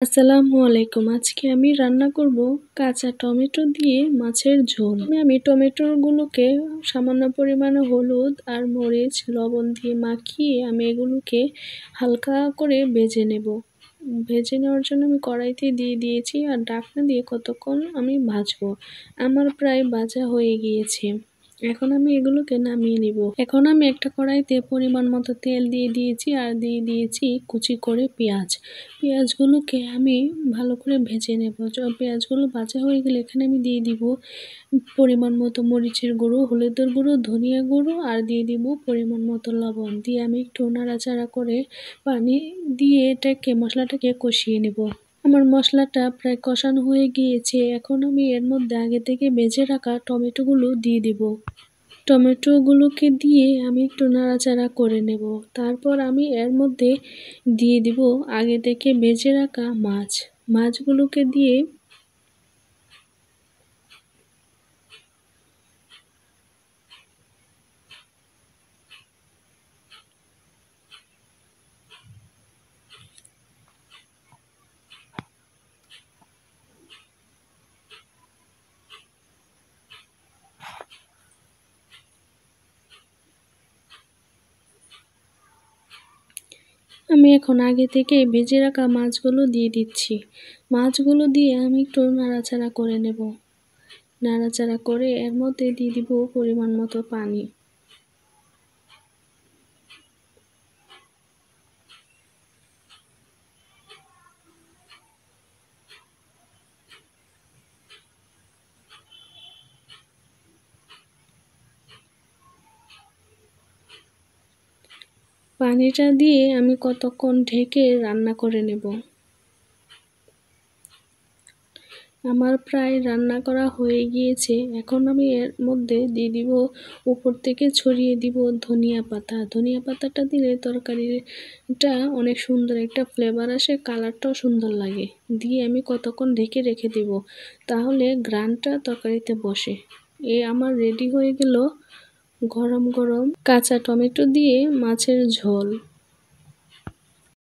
আসসালামু আলাইকুম। আজকে আমি রান্না করব কাঁচা টমেটো দিয়ে মাছের ঝোল। আমি টমেটোগুলোকে সামান্য পরিমাণে হলুদ আর মরিচ, লবণ দিয়ে মাখিয়ে আমি এগুলোকে হালকা করে ভেজে নেব। ভেজে নেওয়ার জন্য আমি কড়াইতে দিয়ে দিয়েছি আর ঢাকনা দিয়ে কতক্ষণ আমি ভাজবো। আমার প্রায় ভাজা হয়ে গিয়েছে। এখন আমি এগুলোকে নামিয়ে নিব। এখন আমি একটা কড়াইতে পরিমাণ মতো তেল দিয়ে দিয়েছি আর দিয়ে দিয়েছি কুচি করে পেঁয়াজ। পেঁয়াজগুলোকে আমি ভালো করে ভেজে নেব। পেঁয়াজগুলো ভাজা হয়ে গেলে এখানে আমি দিয়ে দিব পরিমাণ মতো মরিচের গুঁড়ো, হলুদের গুঁড়ো, ধনিয়া গুঁড়ো আর দিয়ে দিব পরিমাণ মতো লবণ। দিয়ে আমি একটু নাড়াচাড়া করে পানি দিয়ে মশলাটাকে কষিয়ে নেব। আমার মশলাটা প্রায় কষানো হয়ে গিয়েছে। এখন আমি এর মধ্যে আগে থেকে ভেজে রাখা টমেটোগুলো দিয়ে দিব। টমেটোগুলোকে দিয়ে আমি একটু নাড়াচাড়া করে নেব। তারপর আমি এর মধ্যে দিয়ে দিব আগে থেকে ভেজে রাখা মাছগুলোকে দিয়ে আমি এখন আগে থেকে ভেজে রাখা মাছগুলো দিয়ে দিচ্ছি। মাছগুলো দিয়ে আমি একটু নাড়াচাড়া করে নেব। নাড়াচাড়া করে এর মধ্যে দিয়ে দিব পরিমাণ মতো পানি। পানিটা দিয়ে আমি কতক্ষণ ঢেকে রান্না করে নেব। আমার প্রায় রান্না করা হয়ে গিয়েছে। এখন আমি এর মধ্যে দিয়ে দিব, উপর থেকে ছড়িয়ে দিব ধনিয়া পাতা। ধনিয়া পাতাটা দিলে তরকারিটা অনেক সুন্দর একটা ফ্লেভার আসে, কালারটাও সুন্দর লাগে। দিয়ে আমি কতক্ষণ ঢেকে রেখে দিব, তাহলে ঘ্রাণটা তরকারিতে বসে। আমার রেডি হয়ে গেল গরম গরম কাঁচা টমেটো দিয়ে মাছের ঝোল।